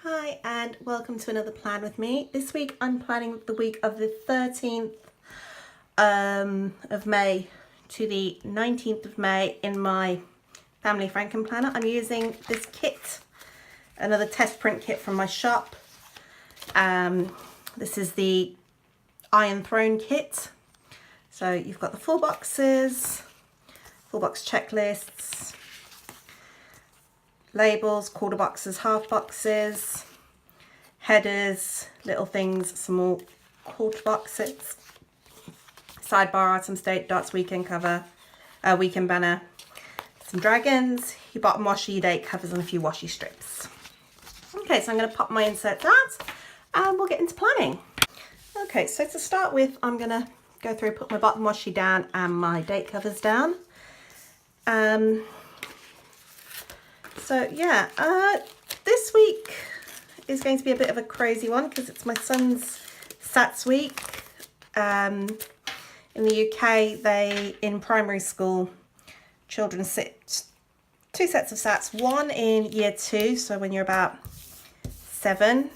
Hi and welcome to another plan with me. This week I'm planning the week of the 13th of May to the 19th of May in my family Franken planner. I'm using this kit, another test print kit from my shop. This is the Iron Throne kit. So you've got the full boxes, full box checklists, labels, quarter boxes, half boxes, headers, little things, small quarter boxes, sidebar, some state dots, weekend cover, weekend banner, some dragons, your bottom washi, your date covers, and a few washi strips. Okay, so I'm going to pop my inserts out and we'll get into planning. Okay, so to start with, I'm going to go through, put my bottom washi down and my date covers down. So yeah, this week is going to be a bit of a crazy one because it's my son's SATs week. In the UK, in primary school, children sit 2 sets of SATs, one in year 2, so when you're about 7,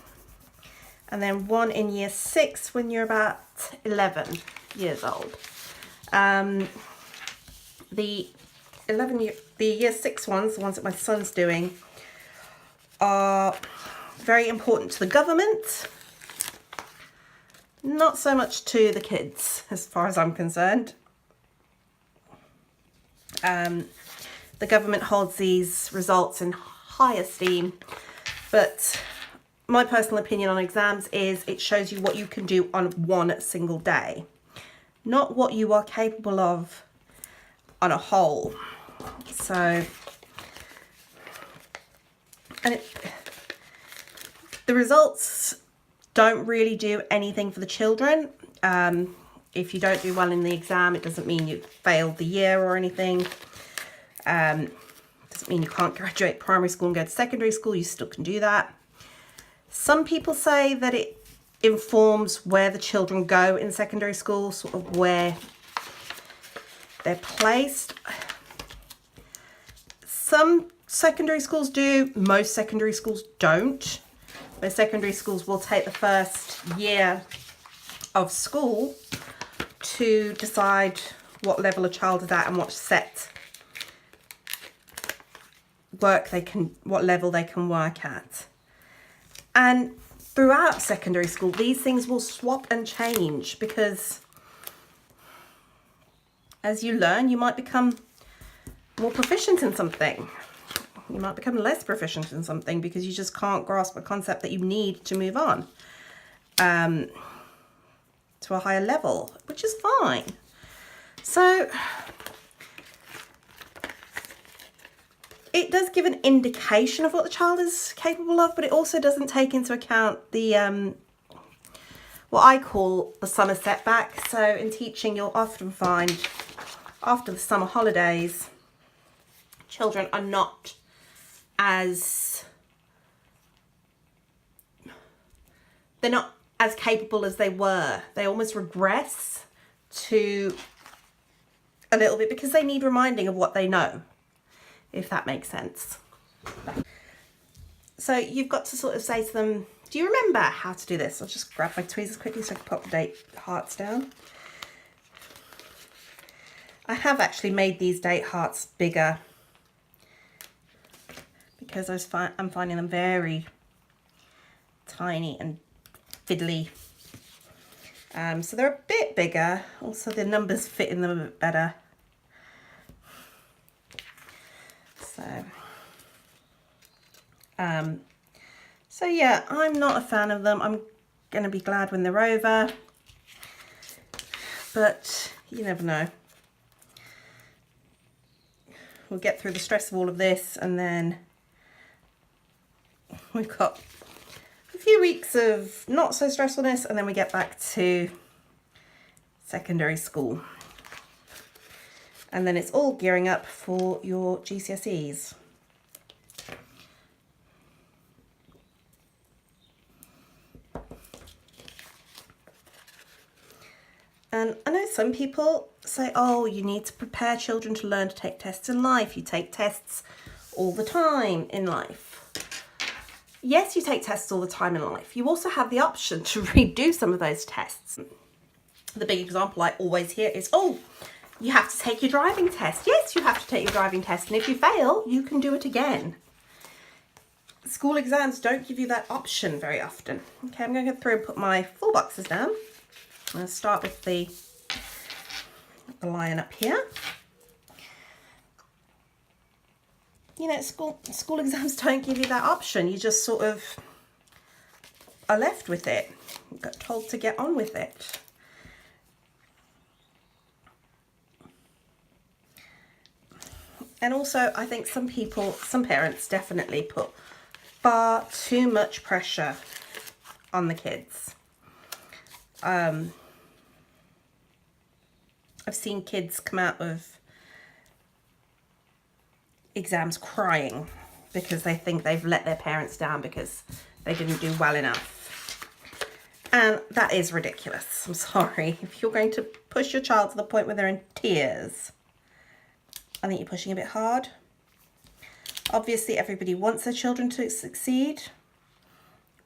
and then one in year 6 when you're about 11 years old. The year 6 ones, the ones that my son's doing, are very important to the government, not so much to the kids as far as I'm concerned. The government holds these results in high esteem, but my personal opinion on exams is it shows you what you can do on one single day, not what you are capable of on a whole. So, and the results don't really do anything for the children. If you don't do well in the exam, it doesn't mean you failed the year or anything. It doesn't mean you can't graduate primary school and go to secondary school. You still can do that. Some people say that it informs where the children go in secondary school, sort of where they're placed. Some secondary schools do, most secondary schools don't. Most secondary schools will take the first year of school to decide what level a child is at and what what level they can work at. And throughout secondary school, these things will swap and change because as you learn, you might become more proficient in something. You might become less proficient in something because you just can't grasp a concept that you need to move on to a higher level, which is fine. So it does give an indication of what the child is capable of, but it also doesn't take into account the what I call the summer setback. So in teaching, you'll often find after the summer holidays, children are not they're not as capable as they were. They almost regress to a little bit because they need reminding of what they know, if that makes sense. So you've got to sort of say to them, do you remember how to do this? I'll just grab my tweezers quickly so I can pop the date hearts down. I have actually made these date hearts bigger because I'm finding them very tiny and fiddly. So they're a bit bigger. Also the numbers fit in them a bit better. So yeah, I'm not a fan of them. I'm going to be glad when they're over, but you never know. We'll get through the stress of all of this and then we've got a few weeks of not so stressfulness and then we get back to secondary school. And then it's all gearing up for your GCSEs. And I know some people say, oh, you need to prepare children to learn to take tests in life. You take tests all the time in life. yes, you take tests all the time in life. You also have the option to redo some of those tests. The big example I always hear is, oh, you have to take your driving test. Yes, you have to take your driving test. And if you fail, you can do it again. School exams don't give you that option very often. Okay, I'm going to go through and put my full boxes down. I'm going to start with the lion up here. You know, school exams don't give you that option. You just sort of are left with it. You got told to get on with it. And also, I think some parents definitely put far too much pressure on the kids. I've seen kids come out of exams crying because they think they've let their parents down because they didn't do well enough. And that is ridiculous. I'm sorry. If you're going to push your child to the point where they're in tears, I think you're pushing a bit hard. Obviously, everybody wants their children to succeed.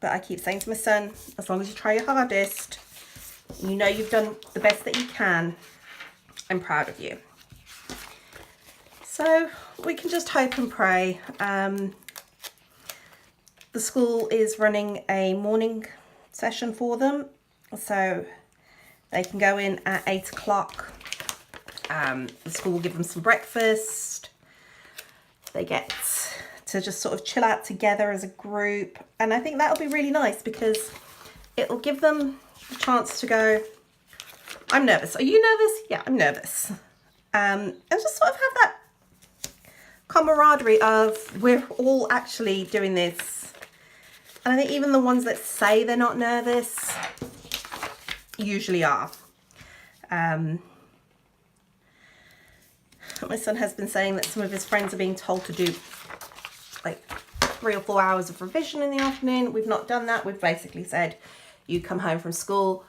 But I keep saying to my son, as long as you try your hardest, you know you've done the best that you can, I'm proud of you. So we can just hope and pray. The school is running a morning session for them, so they can go in at 8 o'clock. The school will give them some breakfast. They get to just sort of chill out together as a group, and I think that'll be really nice because it'll give them the chance to go, I'm nervous. Are you nervous? Yeah, I'm nervous. And just sort of have that camaraderie of we're all actually doing this. And I think even the ones that say they're not nervous usually are. My son has been saying that some of his friends are being told to do like 3 or 4 hours of revision in the afternoon. We've not done that. We've basically said, you come home from school,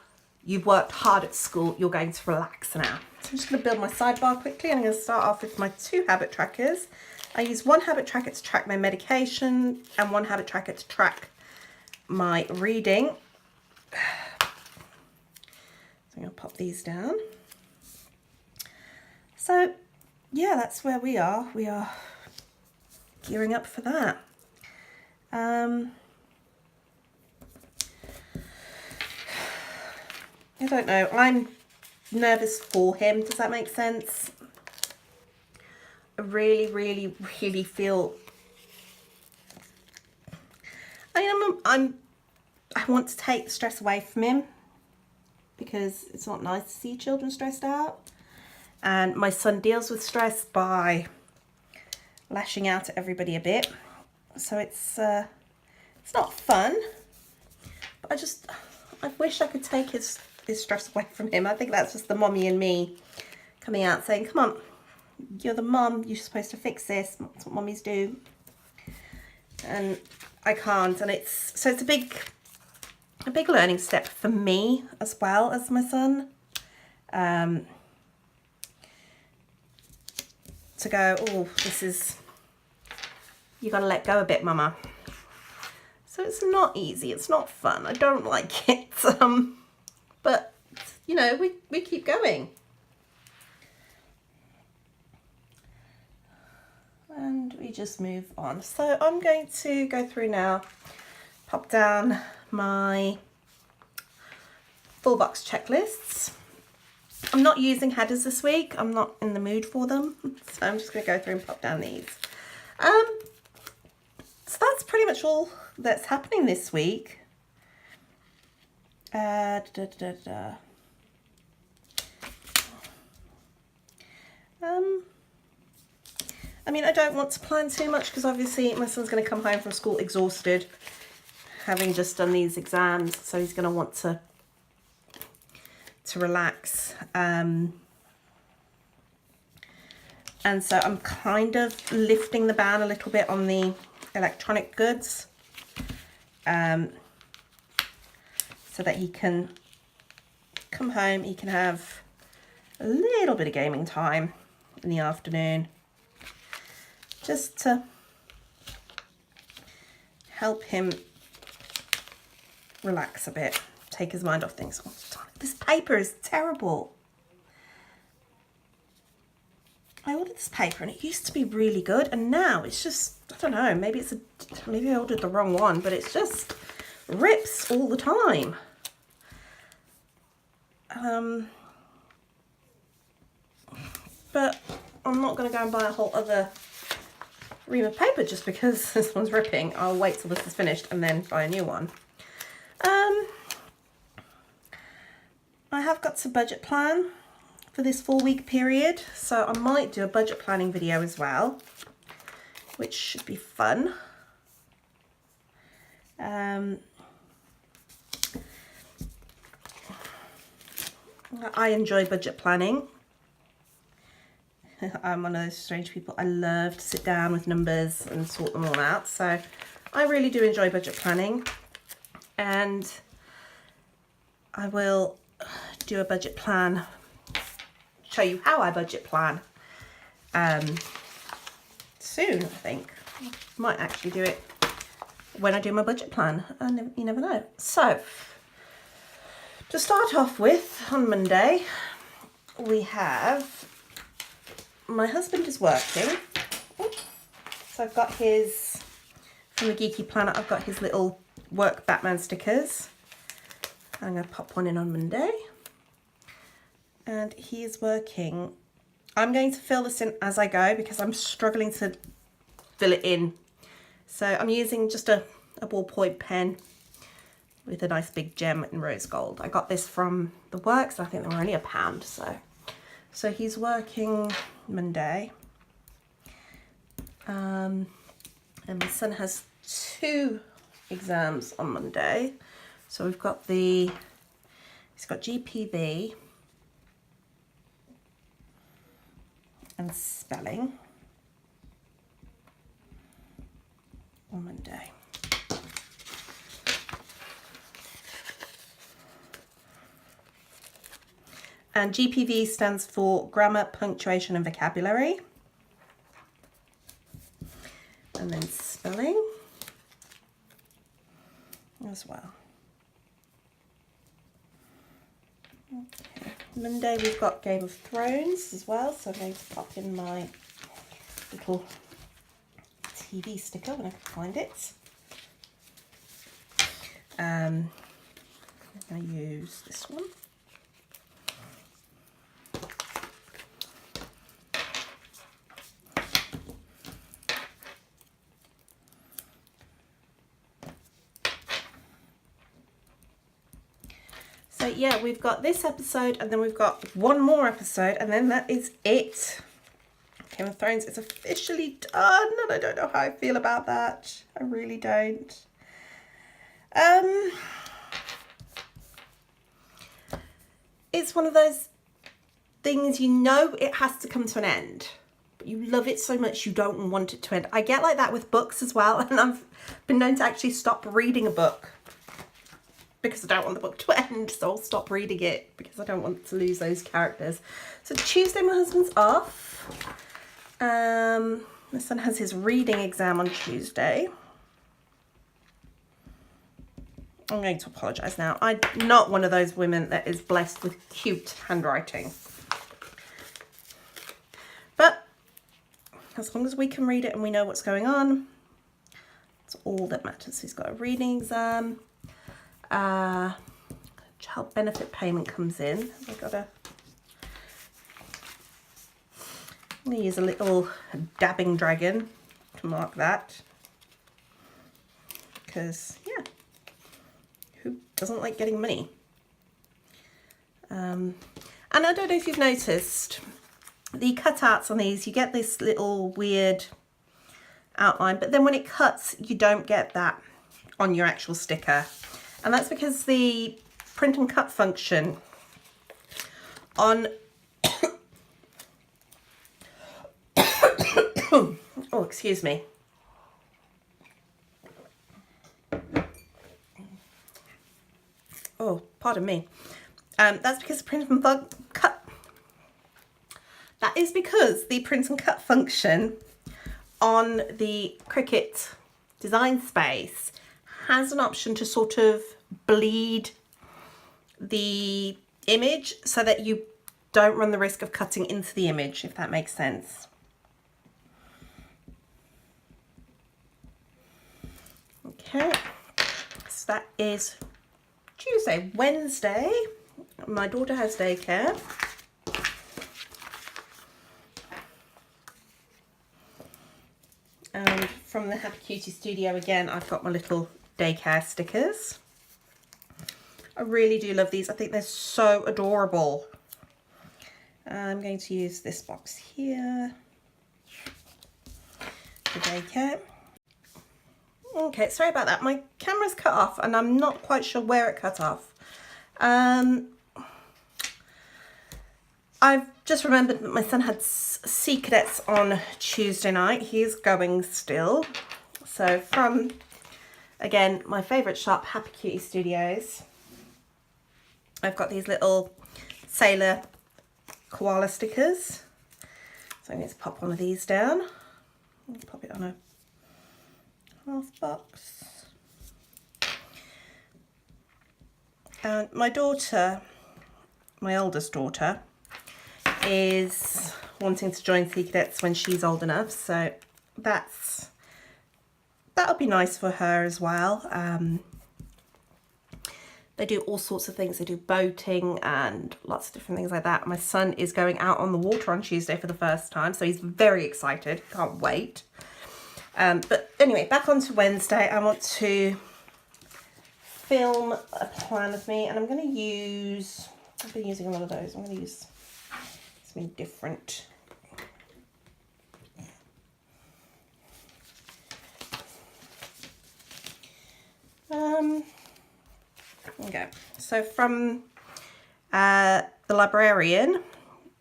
you've worked hard at school, you're going to relax now. So I'm just going to build my sidebar quickly. I'm going to start off with my 2 habit trackers. I use one habit tracker to track my medication and one habit tracker to track my reading. So I'm going to pop these down. So yeah, that's where we are. We are gearing up for that. I don't know. I'm nervous for him. Does that make sense? I really, really, really feel. I want to take the stress away from him because it's not nice to see children stressed out. And my son deals with stress by lashing out at everybody a bit. So it's not fun. But I wish I could take his stress away from him. I think that's just the mommy and me coming out saying, come on, you're the mom, you're supposed to fix this. That's what mommies do. And I can't. And it's a big learning step for me as well as my son. To go, oh, you got to let go a bit, mama. So it's not easy. It's not fun. I don't like it. But, you know, we keep going. And we just move on. So I'm going to go through now, pop down my full box checklists. I'm not using headers this week. I'm not in the mood for them. So I'm just going to go through and pop down these. So that's pretty much all that's happening this week. I mean, I don't want to plan too much because obviously my son's going to come home from school exhausted, having just done these exams. So he's going to want to relax. And so I'm kind of lifting the ban a little bit on the electronic goods, so that he can come home, he can have a little bit of gaming time in the afternoon, just to help him relax a bit, take his mind off things. This paper is terrible. I ordered this paper and it used to be really good, and now it's just, I don't know, maybe I ordered the wrong one, but it's just rips all the time. But I'm not going to go and buy a whole other ream of paper just because this one's ripping. I'll wait till this is finished and then buy a new one. I have got to budget plan for this 4-week period, so I might do a budget planning video as well, which should be fun. I enjoy budget planning. I'm one of those strange people. I love to sit down with numbers and sort them all out, so I really do enjoy budget planning, and I will do a budget plan, show you how I budget plan soon. I think might actually do it when I do my budget plan, and you never know. So to start off with, on Monday we have, my husband is working, so I've got his, from the Geeky Planet, I've got his little work Batman stickers. I'm going to pop one in on Monday. And he is working. I'm going to fill this in as I go because I'm struggling to fill it in. So I'm using just a ballpoint pen with a nice big gem in rose gold. I got this from the works. I think they were only £1. So he's working Monday. And my son has 2 exams on Monday. So we've got he's got GPV and spelling on Monday. And GPV stands for grammar, punctuation and vocabulary. And then spelling as well. Okay. Monday we've got Game of Thrones as well, so I'm going to pop in my little TV sticker when I can find it. I'm going to use this one. So yeah, we've got this episode and then we've got one more episode and then that is it. Game of Thrones is officially done and I don't know how I feel about that. I really don't. It's one of those things, you know it has to come to an end, but you love it so much you don't want it to end. I get like that with books as well, and I've been known to actually stop reading a book because I don't want the book to end, so I'll stop reading it because I don't want to lose those characters. So Tuesday my husband's off. My son has his reading exam on Tuesday. I'm going to apologise now. I'm not one of those women that is blessed with cute handwriting. But as long as we can read it and we know what's going on, that's all that matters. He's got a reading exam. Child benefit payment comes in. I'm going to use a little dabbing dragon to mark that. Because, yeah, who doesn't like getting money? And I don't know if you've noticed, the cutouts on these, you get this little weird outline, but then when it cuts, you don't get that on your actual sticker. And that's because the print and cut function on oh, excuse me. Oh, pardon me. That's because the print and cut. That is because the print and cut function on the Cricut design space has an option to sort of bleed the image so that you don't run the risk of cutting into the image, if that makes sense. Okay, so that is Tuesday. Wednesday, my daughter has daycare. And from the Happy Cutie Studio again, I've got my little daycare stickers. I really do love these. I think they're so adorable. I'm going to use this box here for daycare. Okay, sorry about that. My camera's cut off and I'm not quite sure where it cut off. I've just remembered that my son had Sea Cadets on Tuesday night. He's going still. So from, again, my favourite shop, Happy Cutie Studios, I've got these little sailor koala stickers. So I'm going to pop one of these down. I'll pop it on a half box. And my daughter, my oldest daughter, is wanting to join Sea Cadets when she's old enough, so that'll be nice for her as well. They do all sorts of things. They do boating and lots of different things like that. My son is going out on the water on Tuesday for the first time, so he's very excited. Can't wait. But anyway, back on to Wednesday. I want to film a plan with me, and I'm going to use, I've been using a lot of those. I'm going to use something different. Okay, so from the librarian,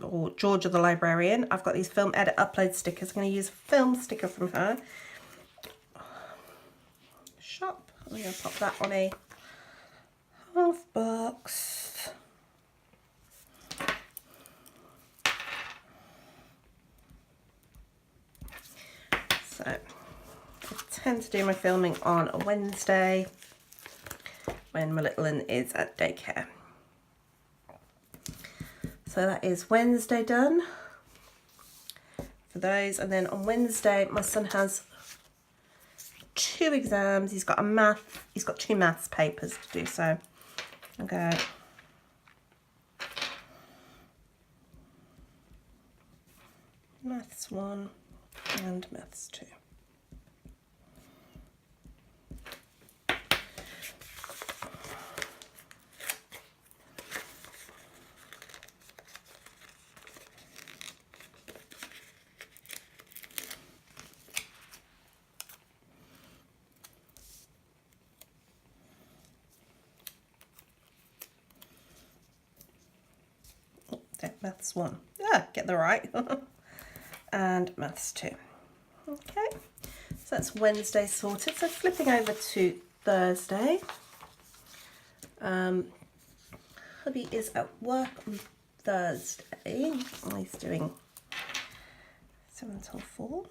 or Georgia the librarian, I've got these film edit upload stickers. I'm going to use a film sticker from her shop. I'm going to pop that on a half box. So I tend to do my filming on a Wednesday when my little one is at daycare. So that is Wednesday done for those. And then on Wednesday, my son has 2 exams. He's got two maths papers to do. So okay. Maths 1 and maths 2. Maths 1. Yeah, get the right. And maths 2. Okay, so that's Wednesday sorted. So flipping over to Thursday. Hubby is at work on Thursday. He's doing 7 till 4.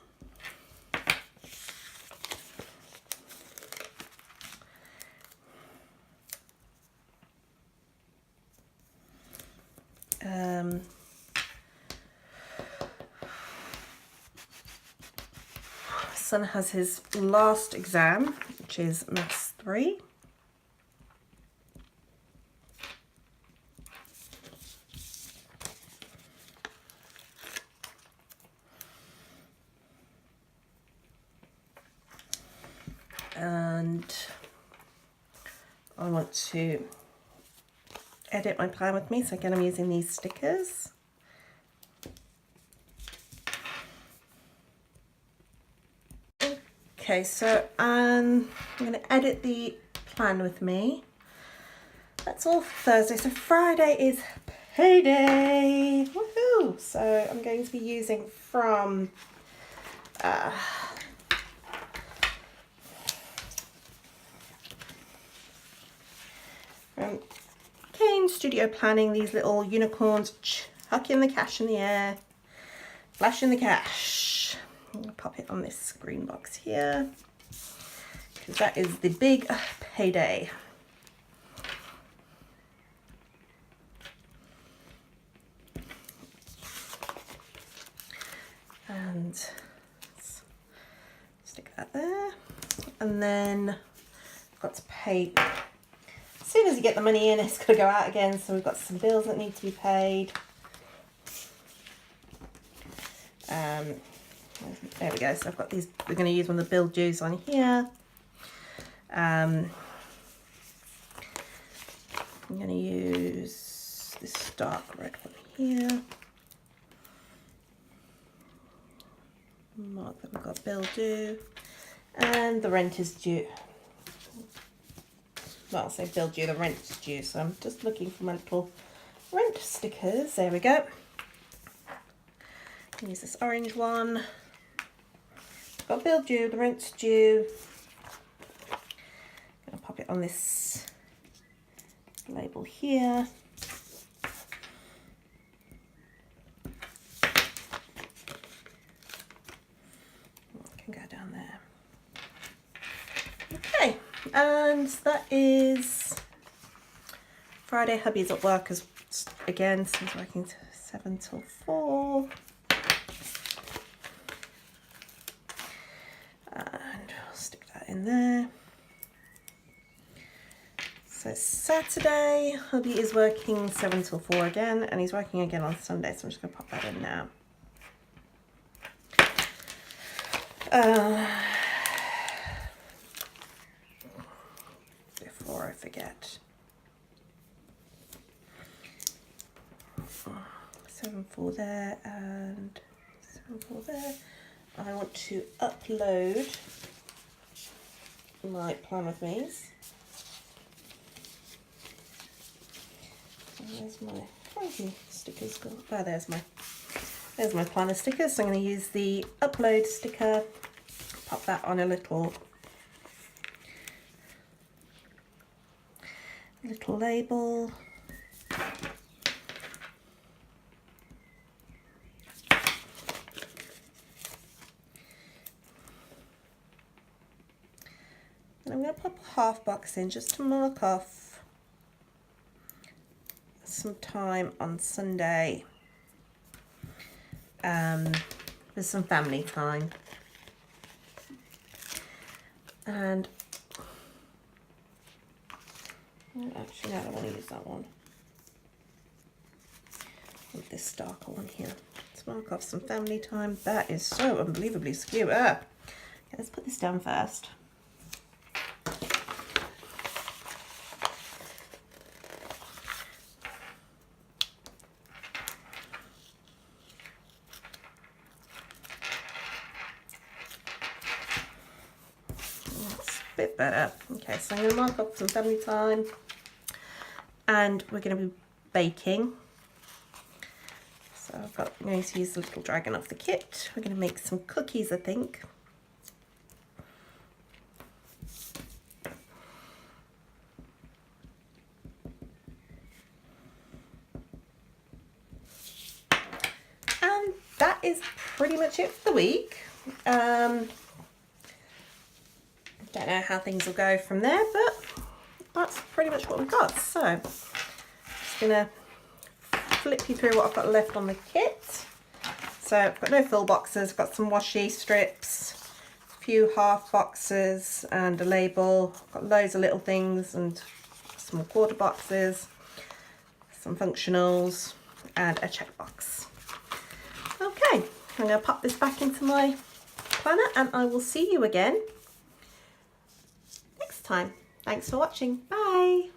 Son has his last exam, which is Maths 3. And I want to edit my plan with me, so again I'm using these stickers. Okay, so I'm going to edit the plan with me. That's all for Thursday. So Friday is payday. Woohoo! So I'm going to be using from Kane Studio Planning, these little unicorns, chucking the cash in the air, flashing the cash. I'm going to pop it on this green box here. because that is the big payday. And stick that there. And then I've got to pay. As soon as you get the money in, it's going to go out again. So we've got some bills that need to be paid. There we go. So I've got these. We're going to use one of the bill dues on here. I'm going to use this dark red one here. Mark that we've got bill due, and the rent is due. Well, I'll say bill due, the rent's due. So I'm just looking for my little rent stickers. There we go. Use this orange one. Got bill due, the rent's due. I'm gonna pop it on this label here. Can go down there. Okay, and that is Friday. Hubby's at work as again, so he's working 7 till 4. And I'll stick that in there. So Saturday, hubby is working 7 till 4 again, and he's working again on Sunday, so I'm just going to pop that in now. Before I forget. 7-4 there and 7-4 there. I want to upload my plan with me's. Where's my crazy stickers gone? Oh, there's my planner stickers. So I'm going to use the upload sticker, pop that on a little label. And I'm going to pop a half box in just to mark off some time on Sunday with some family time. And actually, no, I don't want to use that one. I want this darker one here. Let's mark off some family time. That is so unbelievably skew. Okay, let's put this down first. Bit better. Okay, so I'm going to mark up some family time, and we're going to be baking. So I'm going to use the little dragon off the kit. We're going to make some cookies, I think. And that is pretty much it for the week. Don't know how things will go from there, but that's pretty much what we've got. So I'm just going to flip you through what I've got left on the kit. So I've got no full boxes, I've got some washi strips, a few half boxes and a label. I've got loads of little things and some quarter boxes, some functionals and a checkbox. Okay, I'm going to pop this back into my planner and I will see you again next time. Thanks for watching. Bye.